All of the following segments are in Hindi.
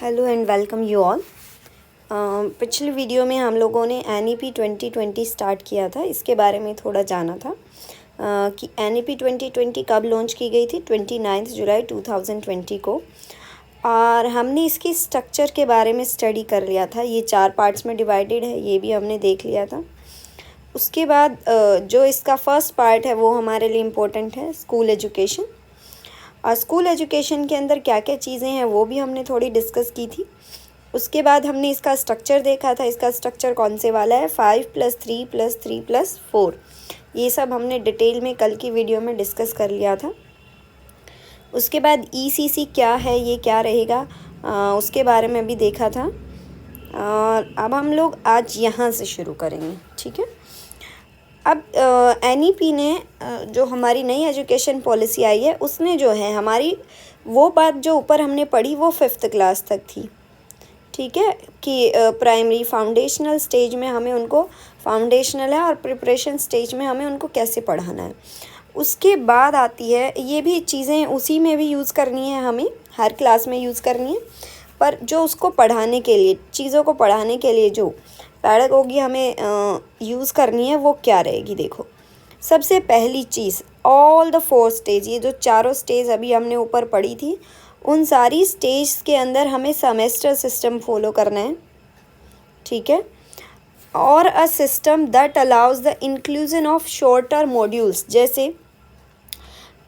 Hello and welcome you all. पिछले वीडियो में हम लोगों ने NEP 2020 स्टार्ट किया था, इसके बारे में थोड़ा जाना था कि NEP 2020 कब लॉन्च की गई थी। 29 जुलाई 2020 को। और हमने इसकी स्ट्रक्चर के बारे में स्टडी कर लिया था। ये 4 पार्ट्स में डिवाइडेड है, ये भी हमने देख लिया था। उसके बाद जो इसका फर्स्ट पार्ट है वो हमारे लिए इम्पोर्टेंट है, स्कूल एजुकेशन। और स्कूल एजुकेशन के अंदर क्या क्या चीज़ें हैं वो भी हमने थोड़ी डिस्कस की थी। उसके बाद हमने इसका स्ट्रक्चर देखा था। इसका स्ट्रक्चर कौन से वाला है, 5+3+3+4। ये सब हमने डिटेल में कल की वीडियो में डिस्कस कर लिया था। उसके बाद ECC क्या है, ये क्या रहेगा, उसके बारे में भी देखा था। और अब हम लोग आज यहाँ से शुरू करेंगे, ठीक है। अब NEP ने जो हमारी नई एजुकेशन पॉलिसी आई है उसने जो है हमारी वो बात जो ऊपर हमने पढ़ी वो 5th क्लास तक थी, ठीक है। कि प्राइमरी फाउंडेशनल स्टेज में हमें उनको, फाउंडेशनल है और प्रिपरेशन स्टेज में हमें उनको कैसे पढ़ाना है। उसके बाद आती है, ये भी चीज़ें उसी में भी यूज़ करनी है, हमें हर क्लास में यूज़ करनी है। पर जो उसको पढ़ाने के लिए, चीज़ों को पढ़ाने के लिए जो पैडागोगी हमें यूज़ करनी है वो क्या रहेगी। देखो, सबसे पहली चीज़ ऑल द 4 स्टेज, ये जो चारों स्टेज अभी हमने ऊपर पढ़ी थी, उन सारी स्टेज के अंदर हमें सेमेस्टर सिस्टम फॉलो करना है, ठीक है। और a system that allows the inclusion of shorter modules. जैसे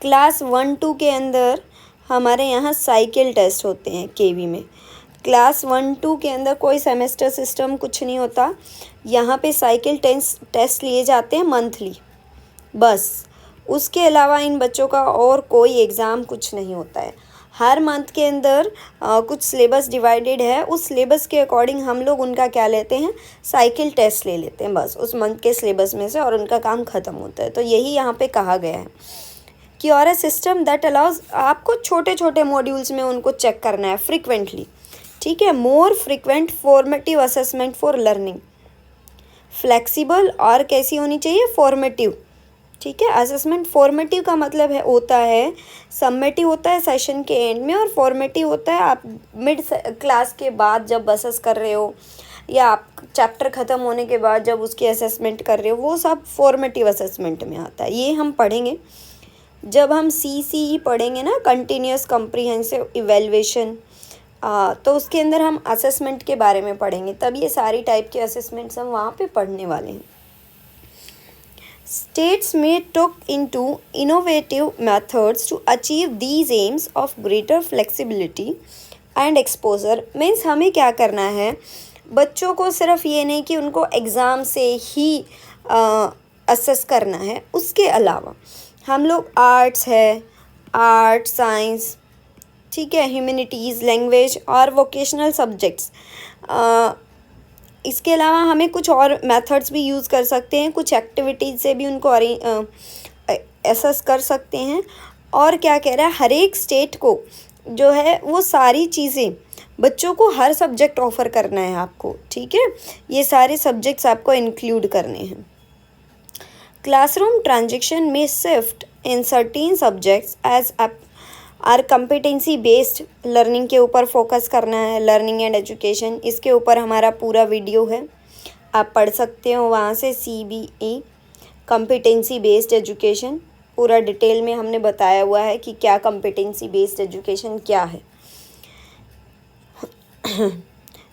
क्लास 1-2 के अंदर हमारे यहाँ साइकिल टेस्ट होते हैं KV में। क्लास 1-2 के अंदर कोई सेमेस्टर सिस्टम कुछ नहीं होता। यहाँ पे साइकिल टेस्ट लिए जाते हैं मंथली, बस। उसके अलावा इन बच्चों का और कोई एग्ज़ाम कुछ नहीं होता है। हर मंथ के अंदर कुछ सिलेबस डिवाइडेड है, उस सिलेबस के अकॉर्डिंग हम लोग उनका क्या लेते हैं, साइकिल टेस्ट ले लेते हैं, बस उस मंथ के सिलेबस में से, और उनका काम ख़त्म होता है। तो यही यहाँ पे कहा गया है कि और अ सिस्टम दैट अलाउज, आपको छोटे छोटे मॉड्यूल्स में उनको चेक करना है फ्रिक्वेंटली, ठीक है। More frequent formative assessment for learning, flexible और कैसी होनी चाहिए, फॉर्मेटिव, ठीक है। असेसमेंट फॉर्मेटिव का मतलब है, होता है, सबमेटिव होता है सेशन के एंड में, और फॉर्मेटिव होता है आप मिड क्लास के बाद जब असेस कर रहे हो, या आप चैप्टर ख़त्म होने के बाद जब उसकी असेसमेंट कर रहे हो, वो सब फॉर्मेटिव असेसमेंट में आता है। ये हम पढ़ेंगे जब हम CCE पढ़ेंगे ना, कंटिन्यूस कॉम्प्रिहेंसिव इवेल्युएशन, तो उसके अंदर हम असेसमेंट के बारे में पढ़ेंगे, तब ये सारी टाइप के असेसमेंट्स हम वहाँ पे पढ़ने वाले हैं। States may took into innovative methods to achieve these aims of greater flexibility and exposure। Means हमें क्या करना है, बच्चों को सिर्फ ये नहीं कि उनको एग्ज़ाम से ही असेस करना है, उसके अलावा हम लोग आर्ट्स है, आर्ट साइंस, ठीक है, ह्यूमैनिटीज़, लैंग्वेज और वोकेशनल सब्जेक्ट्स, इसके अलावा हमें कुछ और मेथड्स भी यूज़ कर सकते हैं, कुछ एक्टिविटीज़ से भी उनको असेस कर सकते हैं। और क्या कह रहा है, हर एक स्टेट को जो है वो सारी चीज़ें बच्चों को हर सब्जेक्ट ऑफ़र करना है आपको, ठीक है। ये सारे सब्जेक्ट्स आपको इंक्लूड करने हैं। क्लासरूम ट्रांजेक्शन में shift in certain subjects as are competency based learning के ऊपर फोकस करना है। लर्निंग एंड एजुकेशन, इसके ऊपर हमारा पूरा वीडियो है, आप पढ़ सकते हो वहाँ से। CBE कंपिटेंसी बेस्ड एजुकेशन, पूरा डिटेल में हमने बताया हुआ है कि क्या कंपिटेंसी बेस्ड एजुकेशन क्या है।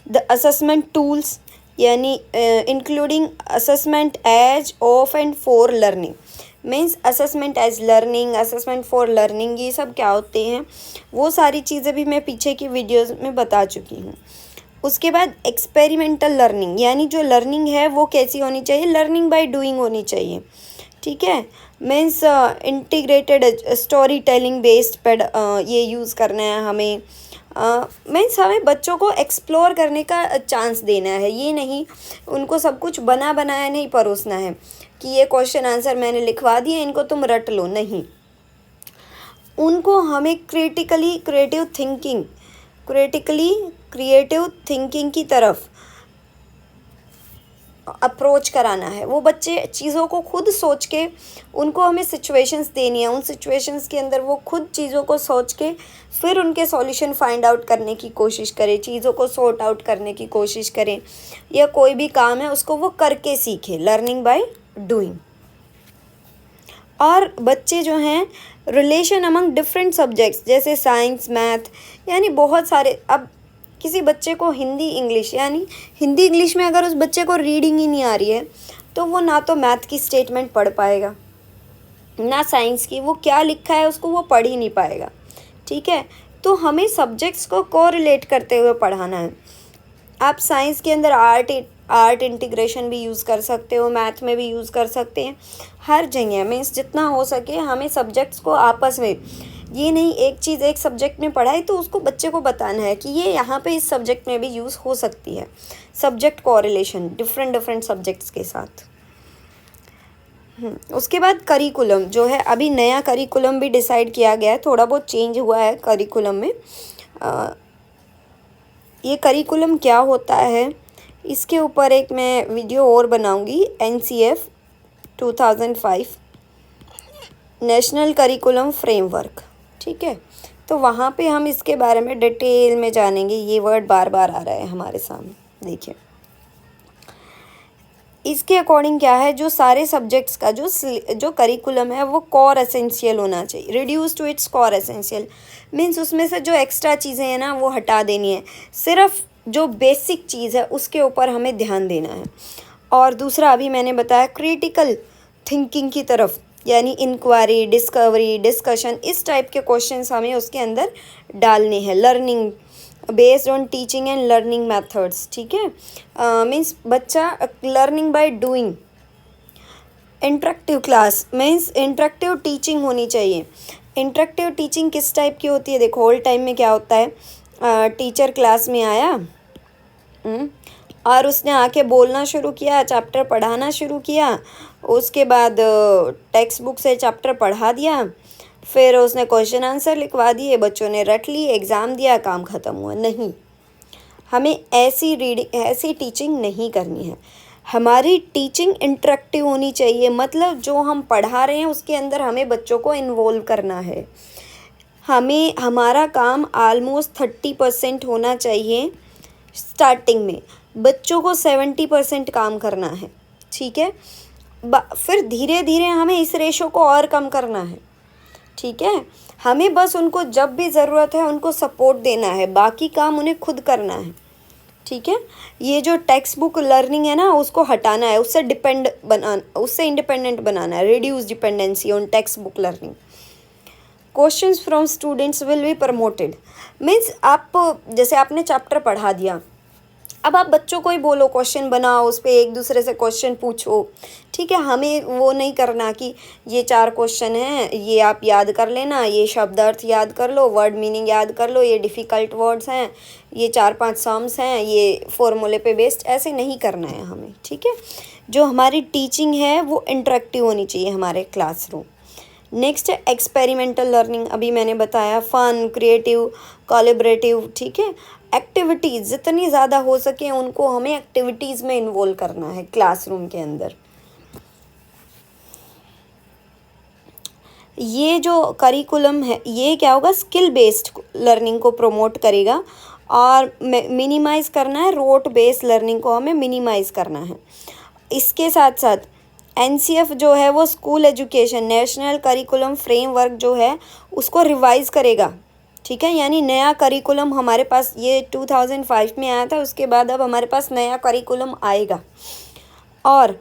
द असेसमेंट टूल्स, यानी including assessment as of and for learning. Means assessment as learning, assessment for learning, ये सब क्या होते हैं, वो सारी चीज़ें भी मैं पीछे की वीडियोस में बता चुकी हूँ। उसके बाद एक्सपेरिमेंटल लर्निंग, यानी जो लर्निंग है वो कैसी होनी चाहिए, लर्निंग बाय डूइंग होनी चाहिए, ठीक है। Means integrated story telling based ये यूज़ करना है हमें। मीन्स हमें बच्चों को एक्सप्लोर करने का चांस देना है, ये नहीं उनको सब कुछ बना बनाया नहीं परोसना है कि ये क्वेश्चन आंसर मैंने लिखवा दिए, इनको तुम रट लो, नहीं। उनको हमें क्रिएटिव थिंकिंग की तरफ अप्रोच कराना है। वो बच्चे चीज़ों को खुद सोच के, उनको हमें सिचुएशंस देनी है, उन सिचुएशंस के अंदर वो खुद चीज़ों को सोच के फिर उनके सॉल्यूशन फाइंड आउट करने की कोशिश करें, चीज़ों को सॉर्ट आउट करने की कोशिश करें, या कोई भी काम है उसको वो करके सीखें, लर्निंग बाय डूइंग। और बच्चे जो हैं रिलेशन अमंग डिफरेंट सब्जेक्ट्स जैसे साइंस, मैथ, यानी बहुत सारे, अब किसी बच्चे को हिंदी इंग्लिश, यानी हिंदी इंग्लिश में अगर उस बच्चे को रीडिंग ही नहीं आ रही है तो वो ना तो मैथ की स्टेटमेंट पढ़ पाएगा, ना साइंस की, वो क्या लिखा है उसको वो पढ़ ही नहीं पाएगा। ठीक है, तो हमें सब्जेक्ट्स को कोरिलेट करते हुए पढ़ाना है। आप साइंस के अंदर आर्ट इंटीग्रेशन भी यूज़ कर सकते हो, मैथ में भी यूज़ कर सकते हैं, हर जगह मीन्स जितना हो सके हमें सब्जेक्ट्स को आपस में, ये नहीं एक चीज़ एक सब्जेक्ट में पढ़ाई तो उसको बच्चे को बताना है कि ये यहाँ पे इस सब्जेक्ट में भी यूज़ हो सकती है। सब्जेक्ट कोरिलेशन डिफरेंट सब्जेक्ट्स के साथ। उसके बाद करिकुलम जो है, अभी नया करिकुलम भी डिसाइड किया गया है, थोड़ा बहुत चेंज हुआ है करिकुलम में। ये करिकुलम क्या होता है इसके ऊपर एक मैं वीडियो और बनाऊंगी, NCF 2005 नेशनल करिकुलम फ्रेमवर्क। ठीक है, तो वहाँ पे हम इसके बारे में डिटेल में जानेंगे। ये वर्ड बार बार आ रहा है हमारे सामने, देखिए इसके अकॉर्डिंग क्या है, जो सारे सब्जेक्ट्स का जो करिकुलम है वो कोर एसेंशियल होना चाहिए, reduce to its core essential, means उसमें से जो एक्स्ट्रा चीज़ें हैं ना वो हटा देनी है, सिर्फ जो बेसिक चीज़ है उसके ऊपर हमें ध्यान देना है। और दूसरा अभी मैंने बताया क्रिटिकल थिंकिंग की तरफ, यानी इंक्वायरी, डिस्कवरी, डिस्कशन, इस टाइप के क्वेश्चंस हमें उसके अंदर डालने हैं। Learning based on teaching and learning methods. ठीक है, मीन्स बच्चा learning by doing. Interactive class means interactive teaching होनी चाहिए। इंटरेक्टिव टीचिंग किस टाइप की होती है, देखो होल टाइम में क्या होता है, टीचर क्लास में आया और उसने आके बोलना शुरू किया, चैप्टर पढ़ाना शुरू किया, उसके बाद टेक्स्ट बुक से चैप्टर पढ़ा दिया, फिर उसने क्वेश्चन आंसर लिखवा दिए, बच्चों ने रट ली, एग्ज़ाम दिया, काम ख़त्म हुआ। नहीं, हमें ऐसी टीचिंग नहीं करनी है। हमारी टीचिंग इंटरेक्टिव होनी चाहिए, मतलब जो हम पढ़ा रहे हैं उसके अंदर हमें बच्चों को इन्वॉल्व करना है। हमें हमारा काम ऑलमोस्ट 30% होना चाहिए स्टार्टिंग में, बच्चों को 70% काम करना है। ठीक है, फिर धीरे धीरे हमें इस रेशो को और कम करना है। ठीक है, हमें बस उनको जब भी ज़रूरत है उनको सपोर्ट देना है, बाकी काम उन्हें खुद करना है। ठीक है, ये जो टेक्स्ट बुक लर्निंग है ना उसको हटाना है, उससे इंडिपेंडेंट बनाना है, reduce dependency on text book learning. Questions from students will be promoted, means आप जैसे आपने चैप्टर पढ़ा दिया, अब आप बच्चों को ही बोलो क्वेश्चन बनाओ, उस पर एक दूसरे से क्वेश्चन पूछो। ठीक है, हमें वो नहीं करना कि ये 4 क्वेश्चन हैं, ये आप याद कर लेना, ये शब्द अर्थ याद कर लो, वर्ड मीनिंग याद कर लो, ये डिफ़िकल्ट वर्ड्स हैं, ये 4-5 सम्स हैं, ये फॉर्मूले पे बेस्ड, ऐसे नहीं करना है हमें। ठीक है, जो हमारी टीचिंग है वो इंटरेक्टिव होनी चाहिए हमारे क्लासरूम। नेक्स्ट है एक्सपेरिमेंटल लर्निंग, अभी मैंने बताया, फन, क्रिएटिव, कोलैबोरेटिव। ठीक है, एक्टिविटीज़ जितनी ज़्यादा हो सके उनको हमें एक्टिविटीज़ में इन्वॉल्व करना है क्लासरूम के अंदर। ये जो करिकुलम है ये क्या होगा, स्किल बेस्ड लर्निंग को प्रमोट करेगा और मिनिमाइज़ करना है, रोट बेस्ड लर्निंग को हमें मिनिमाइज़ करना है। इसके साथ साथ NCF जो है वो school education national curriculum framework जो है उसको रिवाइज़ करेगा। ठीक है, यानी नया करिकुलम हमारे पास, ये 2005 में आया था, उसके बाद अब हमारे पास नया करिकुलम आएगा। और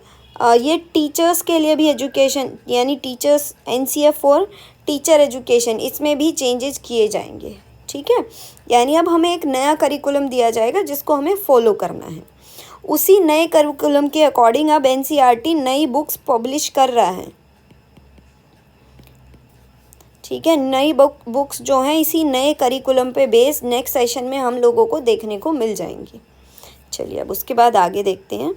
ये टीचर्स के लिए भी एजुकेशन, यानी teachers NCF for teacher education, इसमें भी चेंजेस किए जाएंगे। ठीक है, यानी अब हमें एक नया करिकुलम दिया जाएगा जिसको हमें फॉलो करना है। उसी नए करिकुलम के अकॉर्डिंग अब NCERT नई बुक्स पब्लिश कर रहा है। ठीक है, नई बुक्स जो हैं इसी नए करिकुलम पे बेस्ड नेक्स्ट सेशन में हम लोगों को देखने को मिल जाएंगी। चलिए अब उसके बाद आगे देखते हैं।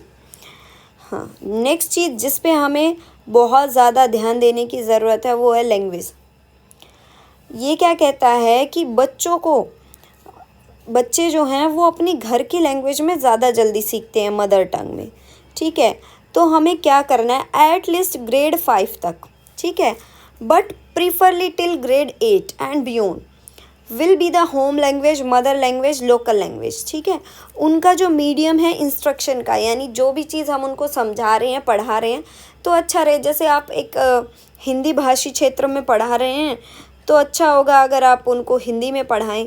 हाँ, नेक्स्ट चीज़ जिस पे हमें बहुत ज़्यादा ध्यान देने की ज़रूरत है वो है लैंग्वेज। ये क्या कहता है कि बच्चे जो हैं वो अपनी घर की लैंग्वेज में ज़्यादा जल्दी सीखते हैं, मदर टंग में। ठीक है। तो हमें क्या करना है, एट लीस्ट ग्रेड 5 तक, ठीक है, but preferably till grade 8 and beyond will be the home language, mother language, local language, ठीक है। उनका जो मीडियम है इंस्ट्रक्शन का, यानी जो भी चीज़ हम उनको समझा रहे हैं, पढ़ा रहे हैं, तो अच्छा रहे। जैसे आप एक हिंदी भाषी क्षेत्र में पढ़ा रहे हैं तो अच्छा होगा अगर आप उनको हिंदी में पढ़ाएं,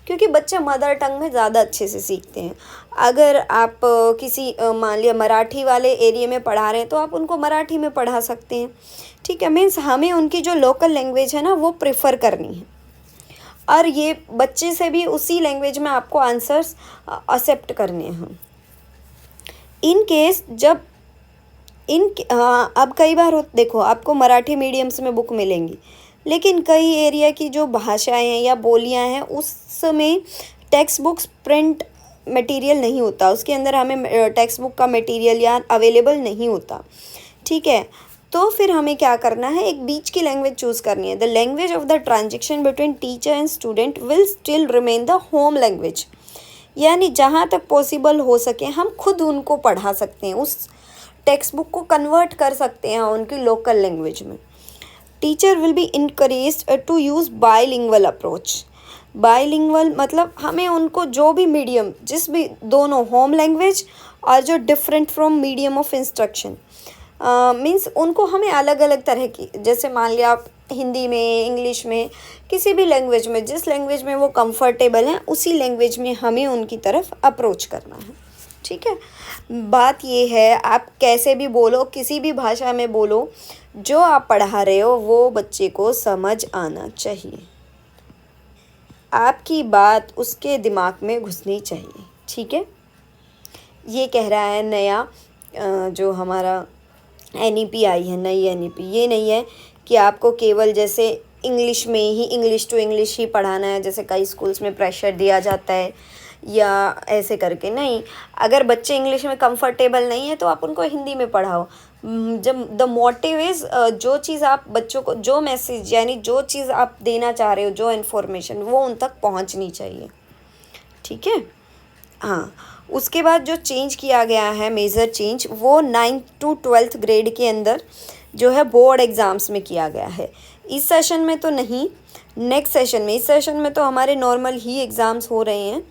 क्योंकि बच्चे मदर टंग में ज़्यादा अच्छे से सीखते हैं। अगर आप किसी मान लिया मराठी वाले एरिया में पढ़ा रहे हैं तो आप उनको मराठी में पढ़ा सकते हैं, ठीक है। मीन्स हमें उनकी जो लोकल लैंग्वेज है ना वो प्रेफर करनी है, और ये बच्चे से भी उसी लैंग्वेज में आपको आंसर्स एक्सेप्ट करने हैं। इन केस जब अब कई बार देखो आपको मराठी मीडियम्स में बुक मिलेंगी, लेकिन कई एरिया की जो भाषाएं हैं या बोलियां हैं उसमें टेक्स्ट बुक्स प्रिंट मटेरियल नहीं होता, उसके अंदर हमें टेक्स्ट बुक का मटेरियल या अवेलेबल नहीं होता, ठीक है। तो फिर हमें क्या करना है, एक बीच की लैंग्वेज चूज़ करनी है। The language of the transaction between teacher and student will still remain the home language, यानी जहाँ तक पॉसिबल हो सके हम खुद उनको पढ़ा सकते हैं, उस टेक्स्ट बुक को कन्वर्ट कर सकते हैं उनकी लोकल लैंग्वेज में। Teacher will be encouraged to use bilingual approach. Bilingual मतलब हमें उनको जो भी मीडियम, जिस भी दोनों होम लैंग्वेज और जो different from medium of instruction, means उनको हमें अलग अलग तरह की, जैसे मान लिया आप हिंदी में, इंग्लिश में, किसी भी लैंग्वेज में, जिस लैंग्वेज में वो कंफर्टेबल हैं उसी लैंग्वेज में हमें उनकी तरफ अप्रोच करना है, ठीक है। बात ये है आप कैसे भी बोलो, किसी भी भाषा में बोलो, जो आप पढ़ा रहे हो वो बच्चे को समझ आना चाहिए, आपकी बात उसके दिमाग में घुसनी चाहिए, ठीक है। ये कह रहा है नया जो हमारा NEP आई है, नई NEP, ये नहीं है कि आपको केवल जैसे इंग्लिश में ही, इंग्लिश टू इंग्लिश ही पढ़ाना है, जैसे कई स्कूल्स में प्रेशर दिया जाता है या ऐसे करके। नहीं, अगर बच्चे इंग्लिश में कंफर्टेबल नहीं है तो आप उनको हिंदी में पढ़ाओ। जब द मोटिव इज़ जो चीज़ आप बच्चों को, जो मैसेज यानी जो चीज़ आप देना चाह रहे हो, जो इन्फॉर्मेशन, वो उन तक पहुंचनी चाहिए, ठीक है। हाँ, उसके बाद जो चेंज किया गया है, मेजर चेंज, वो 9th to 12th ग्रेड के अंदर जो है बोर्ड एग्ज़ाम्स में किया गया है। इस सेशन में तो नहीं, नेक्स्ट सेशन में। इस सेशन में तो हमारे नॉर्मल ही एग्ज़ाम्स हो रहे हैं,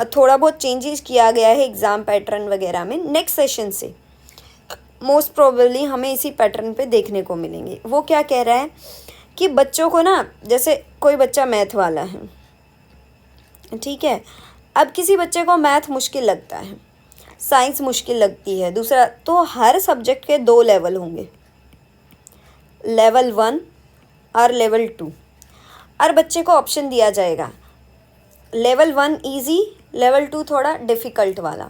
थोड़ा बहुत चेंजेस किया गया है एग्ज़ाम पैटर्न वगैरह में। नेक्स्ट सेशन से मोस्ट प्रोबेबली हमें इसी पैटर्न पे देखने को मिलेंगे। वो क्या कह रहा है कि बच्चों को ना, जैसे कोई बच्चा मैथ वाला है, ठीक है, अब किसी बच्चे को मैथ मुश्किल लगता है, साइंस मुश्किल लगती है, दूसरा, तो हर सब्जेक्ट के 2 लेवल होंगे, लेवल 1 और लेवल 2, और बच्चे को ऑप्शन दिया जाएगा लेवल 1 इजी, लेवल 2 थोड़ा डिफ़िकल्ट वाला,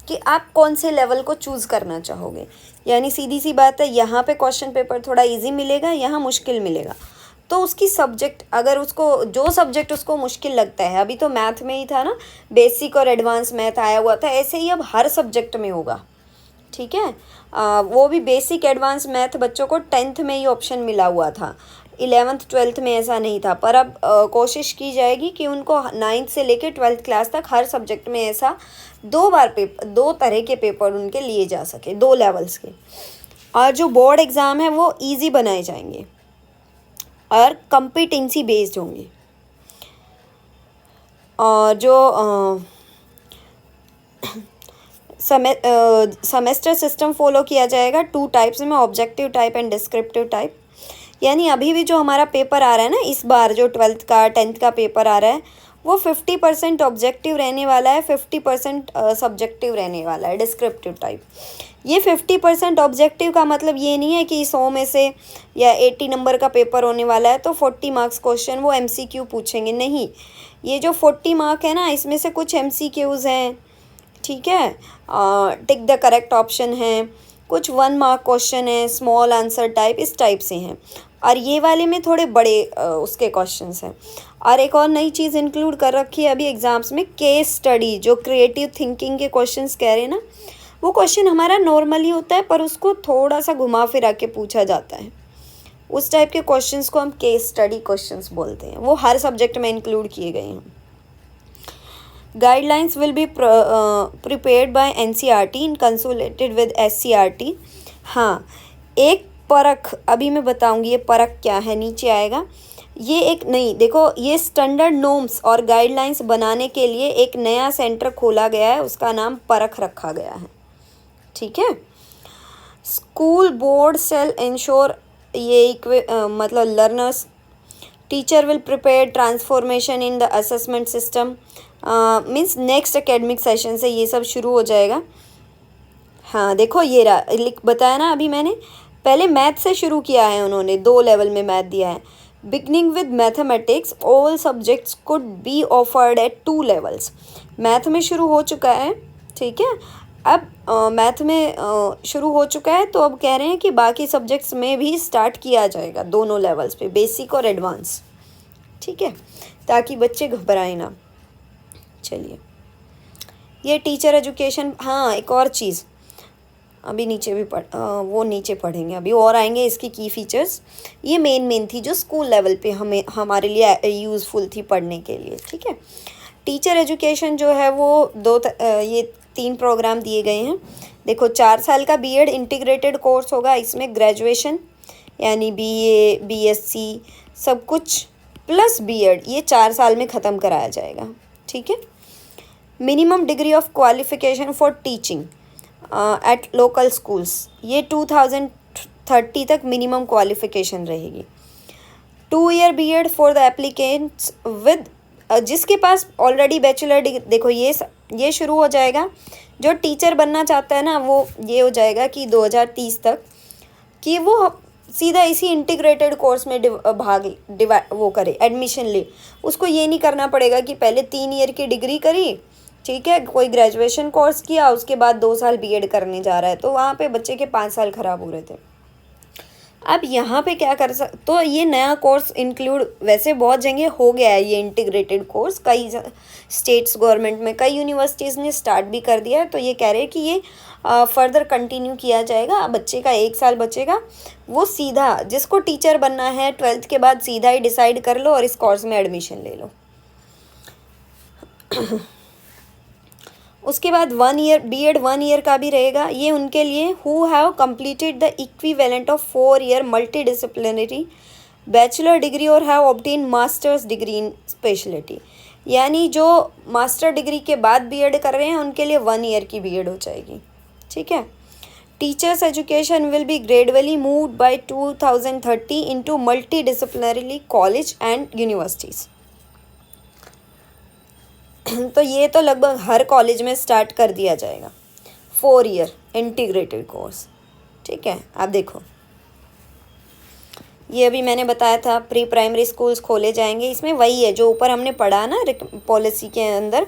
कि आप कौन से लेवल को चूज़ करना चाहोगे। यानी सीधी सी बात है, यहाँ पे क्वेश्चन पेपर थोड़ा इजी मिलेगा, यहाँ मुश्किल मिलेगा। तो उसकी सब्जेक्ट, अगर उसको जो सब्जेक्ट उसको मुश्किल लगता है, अभी तो मैथ में ही था ना, बेसिक और एडवांस मैथ आया हुआ था, ऐसे ही अब हर सब्जेक्ट में होगा, ठीक है। वो भी बेसिक एडवांस मैथ बच्चों को 10th में ही ऑप्शन मिला हुआ था, 11th 12th में ऐसा नहीं था। पर अब कोशिश की जाएगी कि उनको 9th से लेकर 12th क्लास तक हर सब्जेक्ट में ऐसा 2 तरह के पेपर उनके लिए जा सके, 2 लेवल्स के। और जो बोर्ड एग्ज़ाम है वो ईजी बनाए जाएंगे और कॉम्पिटेंसी बेस्ड होंगे। और जो सेमेस्टर सिस्टम फॉलो किया जाएगा 2 टाइप्स में, objective type and descriptive type. यानी अभी भी जो हमारा पेपर आ रहा है ना, इस बार जो 12th का 10th का पेपर आ रहा है, वो 50% ऑब्जेक्टिव रहने वाला है, 50% सब्जेक्टिव रहने वाला है, डिस्क्रिप्टिव टाइप। ये 50% ऑब्जेक्टिव का मतलब ये नहीं है कि 100 में से या 80 नंबर का पेपर होने वाला है तो 40 मार्क्स क्वेश्चन वो MCQ पूछेंगे, नहीं। ये जो 40 मार्क है ना, इसमें से कुछ MCQs हैं, ठीक है, टिक द करेक्ट ऑप्शन है, कुछ 1 मार्क क्वेश्चन है, स्मॉल आंसर टाइप, इस टाइप से हैं। और ये वाले में थोड़े बड़े उसके क्वेश्चंस हैं। और एक और नई चीज़ इंक्लूड कर रखी है अभी एग्ज़ाम्स में, केस स्टडी, जो क्रिएटिव थिंकिंग के क्वेश्चंस कह रहे हैं ना, वो क्वेश्चन हमारा नॉर्मली होता है पर उसको थोड़ा सा घुमा फिरा के पूछा जाता है। उस टाइप के क्वेश्चंस को हम केस स्टडी क्वेश्चंस बोलते हैं, वो हर सब्जेक्ट में इंक्लूड किए गए हैं। Guidelines will be prepared by NCERT in consolidated with SCERT. हाँ, एक परख अभी मैं बताऊंगी, ये परख क्या है, नीचे आएगा। ये एक नई, देखो ये स्टैंडर्ड नॉर्म्स और गाइडलाइंस बनाने के लिए एक नया सेंटर खोला गया है, उसका नाम परख रखा गया है। ठीक है। स्कूल बोर्ड शेल इंश्योर, ये मतलब learners, teacher will prepare transformation in the assessment system. Means next academic session से ये सब शुरू हो जाएगा। हाँ देखो, ये बताया ना अभी मैंने, पहले मैथ से शुरू किया है उन्होंने, 2 लेवल में मैथ दिया है। Beginning with mathematics all subjects could be offered eight 2 levels. Math में शुरू हो चुका है, ठीक है। अब मैथ में शुरू हो चुका है, तो अब कह रहे हैं कि बाकी सब्जेक्ट्स में भी स्टार्ट किया जाएगा, दोनों लेवल्स पे, बेसिक और एडवांस। ठीक है, ताकि बच्चे घबराएं ना। चलिए, ये टीचर एजुकेशन। हाँ, एक और चीज़ अभी नीचे भी वो नीचे पढ़ेंगे, अभी और आएंगे इसकी की फीचर्स। ये मेन थी जो स्कूल लेवल पे हमारे लिए यूज़फुल थी पढ़ने के लिए। ठीक है, टीचर एजुकेशन जो है वो ये 3 प्रोग्राम दिए गए हैं। देखो, 4 साल का बीएड इंटीग्रेटेड कोर्स होगा, इसमें ग्रेजुएशन यानी बीए, बीएससी सब कुछ प्लस बीएड, ये 4 साल में ख़त्म कराया जाएगा। ठीक है। Minimum degree of qualification for teaching at local schools, ये 2030 तक मिनिमम क्वालिफिकेशन रहेगी। 2 year BEd for the applicants with, जिसके पास ऑलरेडी बैचलर डिग्री। देखो, ये शुरू हो जाएगा, जो टीचर बनना चाहता है ना, वो ये हो जाएगा कि 2030 तक कि वो सीधा इसी इंटीग्रेटेड कोर्स में वो करे, एडमिशन ले। उसको ये नहीं करना पड़ेगा कि पहले 3 ईयर की डिग्री करी, ठीक है, कोई ग्रेजुएशन कोर्स किया, उसके बाद 2 साल बीएड करने जा रहा है, तो वहाँ पे बच्चे के 5 साल ख़राब हो रहे थे। अब यहाँ पे क्या कर तो ये नया कोर्स इंक्लूड, वैसे बहुत जगह हो गया है ये इंटीग्रेटेड कोर्स, कई स्टेट्स गवर्नमेंट में, कई यूनिवर्सिटीज़ ने स्टार्ट भी कर दिया है। तो ये कह रहे हैं कि ये फर्दर कंटिन्यू किया जाएगा। बच्चे का 1 साल बचेगा, वो सीधा जिसको टीचर बनना है 12th के बाद सीधा ही डिसाइड कर लो और इस कोर्स में एडमिशन ले लो। उसके बाद 1 ईयर बीएड 1 ईयर का भी रहेगा, ये उनके लिए who have completed the equivalent of 4 year multi disciplinary bachelor degree और have obtain masters degree in speciality. यानी जो मास्टर डिग्री के बाद बीएड कर रहे हैं उनके लिए 1 ईयर की बीएड हो जाएगी। ठीक है। Teachers education will be gradually moved by 2030 into multi disciplinary college and universities. तो ये तो लगभग हर कॉलेज में स्टार्ट कर दिया जाएगा, 4 ईयर इंटीग्रेटेड कोर्स। ठीक है। अब देखो, ये अभी मैंने बताया था प्री प्राइमरी स्कूल्स खोले जाएंगे, इसमें वही है जो ऊपर हमने पढ़ा ना पॉलिसी के अंदर,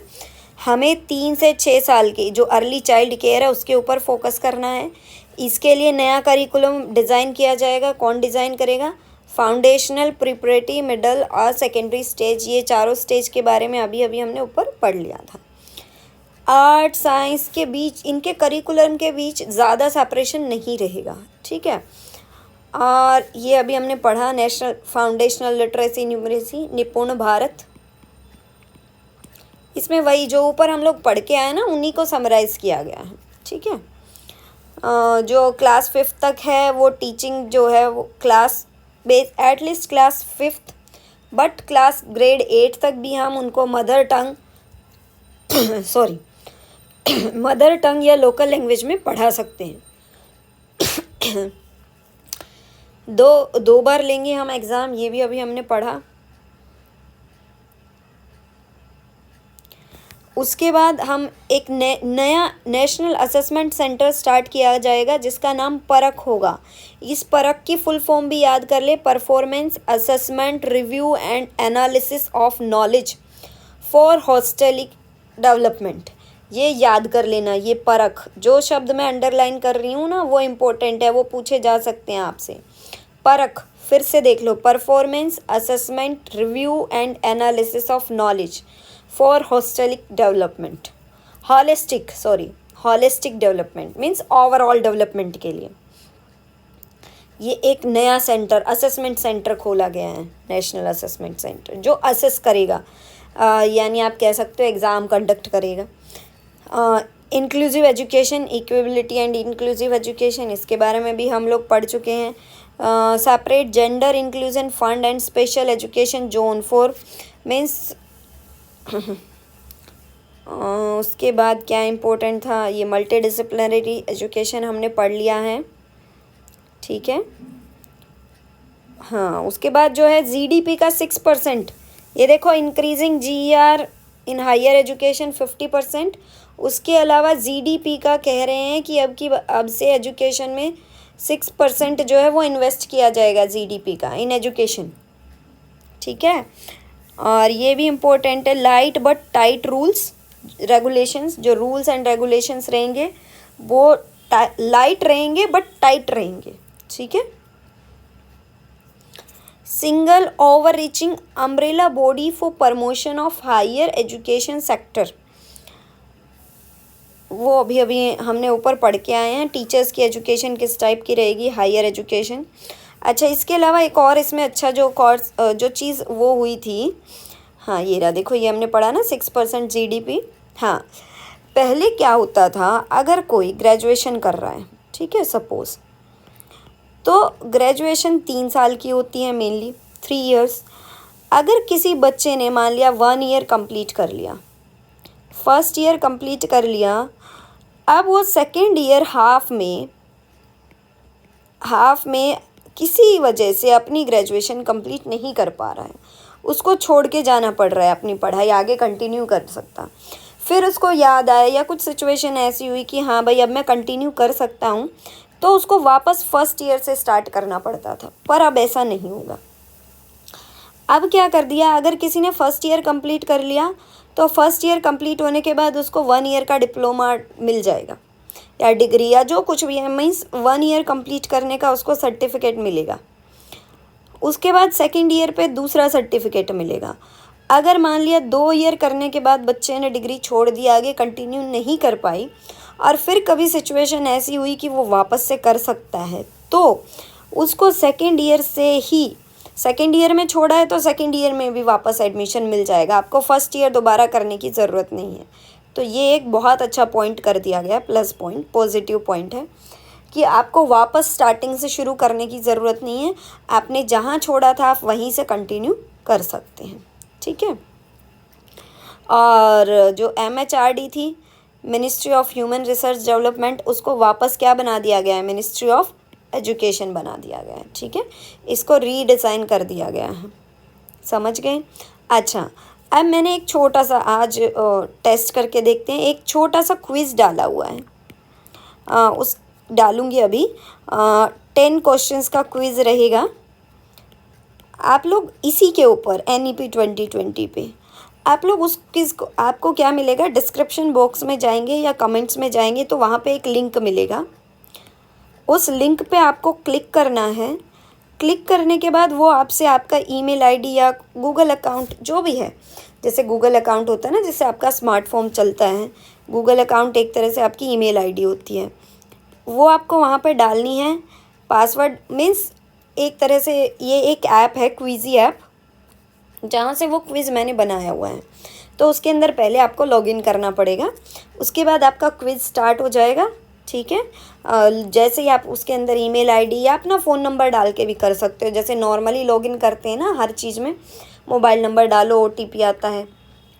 हमें 3 से 6 साल की जो अर्ली चाइल्ड केयर है उसके ऊपर फोकस करना है। इसके लिए नया करिकुलम डिज़ाइन किया जाएगा। कौन डिज़ाइन करेगा? फाउंडेशनल, प्रिपरेटरी, मिडल और सेकेंडरी स्टेज, ये चारों स्टेज के बारे में अभी हमने ऊपर पढ़ लिया था। आर्ट साइंस के बीच, इनके करिकुलम के बीच ज़्यादा सेपरेशन नहीं रहेगा। ठीक है। और ये अभी हमने पढ़ा नेशनल फाउंडेशनल लिटरेसी न्यूमरेसी, निपुण भारत, इसमें वही जो ऊपर हम लोग पढ़ के आए ना उन्हीं को समराइज़ किया गया है। ठीक है। जो क्लास 5th तक है वो टीचिंग जो है वो class base at least class 5th, but class grade 8 तक भी हम उनको मदर टंग मदर टंग या लोकल लैंग्वेज में पढ़ा सकते हैं। दो बार लेंगे हम एग्ज़ाम, ये भी अभी हमने पढ़ा। उसके बाद हम एक नया नेशनल असेसमेंट सेंटर स्टार्ट किया जाएगा जिसका नाम परख होगा। इस परख की फुल फॉर्म भी याद कर ले, performance assessment review and analysis of knowledge for holistic development. ये याद कर लेना, ये परख जो शब्द मैं अंडरलाइन कर रही हूँ ना वो इम्पोर्टेंट है, वो पूछे जा सकते हैं आपसे। परख फिर से देख लो, performance assessment review and analysis of knowledge for holistic development, holistic development means overall development के लिए ये एक नया सेंटर, असेसमेंट सेंटर खोला गया है, नेशनल असेसमेंट सेंटर, जो असेस करेगा। यानी आप कह सकते हो एग्ज़ाम कंडक्ट करेगा। Inclusive education, equitability and inclusive education, इसके बारे में भी हम लोग पढ़ चुके हैं। Separate gender inclusion fund and special education zone for means उसके बाद क्या इम्पोर्टेंट था, ये मल्टी डिसिप्लिनरी एजुकेशन हमने पढ़ लिया है, ठीक है। हाँ, उसके बाद जो है जीडीपी का 6%, ये देखो increasing GER in higher education 50%। उसके अलावा जीडीपी का कह रहे हैं कि अब से एजुकेशन में 6% जो है वो इन्वेस्ट किया जाएगा जीडीपी का इन एजुकेशन, ठीक है। और ये भी इम्पोर्टेंट है, light but tight rules regulations, जो रूल्स एंड रेगुलेशंस रहेंगे वो लाइट रहेंगे बट टाइट रहेंगे, ठीक है। Single over reaching umbrella body for promotion of higher education sector, वो अभी हमने ऊपर पढ़ के आए हैं। टीचर्स की एजुकेशन किस टाइप की रहेगी, हायर एजुकेशन। अच्छा, इसके अलावा एक और इसमें अच्छा जो कोर्स जो चीज़ वो हुई थी, हाँ ये रहा, देखो ये हमने पढ़ा ना 6% जीडीपी। हाँ, पहले क्या होता था, अगर कोई ग्रेजुएशन कर रहा है, ठीक है, सपोज़, तो ग्रेजुएशन 3 साल की होती है, मेनली 3 इयर्स। अगर किसी बच्चे ने मान लिया 1 ईयर कंप्लीट कर लिया, फर्स्ट ईयर कंप्लीट कर लिया, अब वो सेकेंड ईयर हाफ में किसी वजह से अपनी ग्रेजुएशन कंप्लीट नहीं कर पा रहा है, उसको छोड़ के जाना पड़ रहा है, अपनी पढ़ाई आगे कंटिन्यू कर सकता। फिर उसको याद आया या कुछ सिचुएशन ऐसी हुई कि हाँ भाई अब मैं कंटिन्यू कर सकता हूँ, तो उसको वापस फर्स्ट ईयर से स्टार्ट करना पड़ता था, पर अब ऐसा नहीं होगा। अब क्या कर दिया, अगर किसी ने फर्स्ट ईयर कंप्लीट कर लिया तो फर्स्ट ईयर कंप्लीट होने के बाद उसको 1 ईयर का डिप्लोमा मिल जाएगा या डिग्री या जो कुछ भी है, मीन्स 1 ईयर कंप्लीट करने का उसको सर्टिफिकेट मिलेगा। उसके बाद सेकेंड ईयर पे दूसरा सर्टिफिकेट मिलेगा। अगर मान लिया 2 ईयर करने के बाद बच्चे ने डिग्री छोड़ दी, आगे कंटिन्यू नहीं कर पाई, और फिर कभी सिचुएशन ऐसी हुई कि वो वापस से कर सकता है, तो उसको सेकेंड ईयर में छोड़ा है तो सेकेंड ईयर में भी वापस एडमिशन मिल जाएगा, आपको फर्स्ट ईयर दोबारा करने की ज़रूरत नहीं है। तो ये एक बहुत अच्छा पॉइंट कर दिया गया, प्लस पॉइंट, पॉजिटिव पॉइंट है कि आपको वापस स्टार्टिंग से शुरू करने की ज़रूरत नहीं है, आपने जहाँ छोड़ा था आप वहीं से कंटिन्यू कर सकते हैं, ठीक है। और जो MHRD थी, ministry of human research development, उसको वापस क्या बना दिया गया है, मिनिस्ट्री ऑफ एजुकेशन बना दिया गया है, ठीक है। इसको रीडिज़ाइन कर दिया गया है, समझ गए। अच्छा, अब मैंने एक छोटा सा आज टेस्ट करके देखते हैं, एक छोटा सा क्विज़ डाला हुआ है, उस डालूँगी अभी। 10 क्वेश्चंस का क्विज़ रहेगा, आप लोग इसी के ऊपर NEP 2020 पे आप लोग उस क्विज़ को, आपको क्या मिलेगा, डिस्क्रिप्शन बॉक्स में जाएंगे या कमेंट्स में जाएंगे तो वहाँ पे एक लिंक मिलेगा, उस लिंक पे आपको क्लिक करना है। क्लिक करने के बाद वो आपसे आपका ईमेल आईडी या गूगल अकाउंट जो भी है, जैसे गूगल अकाउंट होता है ना, जिससे आपका स्मार्टफोन चलता है, गूगल अकाउंट एक तरह से आपकी ईमेल आईडी होती है, वो आपको वहाँ पे डालनी है। पासवर्ड मीन्स एक तरह से ये एक ऐप है, क्विज़ी ऐप, जहाँ से वो क्विज़ मैंने बनाया हुआ है, तो उसके अंदर पहले आपको लॉगिन करना पड़ेगा, उसके बाद आपका क्विज़ स्टार्ट हो जाएगा, ठीक है। जैसे ही आप उसके अंदर ईमेल आईडी या अपना फ़ोन नंबर डाल के भी कर सकते हो, जैसे नॉर्मली लॉगिन करते हैं ना हर चीज़ में, मोबाइल नंबर डालो, OTP आता है,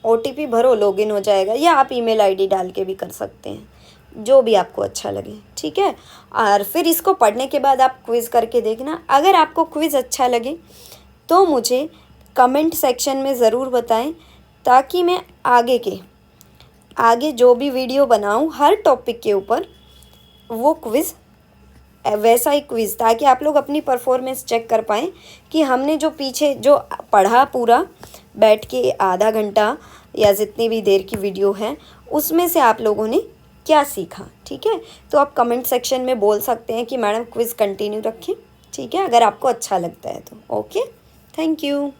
OTP भरो, लॉगिन हो जाएगा, या आप ईमेल आईडी डाल के भी कर सकते हैं, जो भी आपको अच्छा लगे, ठीक है। और फिर इसको पढ़ने के बाद आप क्विज़ करके देखना। अगर आपको क्विज़ अच्छा लगे तो मुझे कमेंट सेक्शन में ज़रूर बताएं, ताकि मैं आगे जो भी वीडियो बनाऊं हर टॉपिक के ऊपर, वो क्विज़ वैसा ही क्विज़, ताकि आप लोग अपनी परफॉर्मेंस चेक कर पाएँ कि हमने जो पीछे जो पढ़ा पूरा बैठ के आधा घंटा या जितनी भी देर की वीडियो है, उसमें से आप लोगों ने क्या सीखा, ठीक है। तो आप कमेंट सेक्शन में बोल सकते हैं कि मैडम क्विज़ कंटिन्यू रखें, ठीक है, अगर आपको अच्छा लगता है तो। Okay, thank you.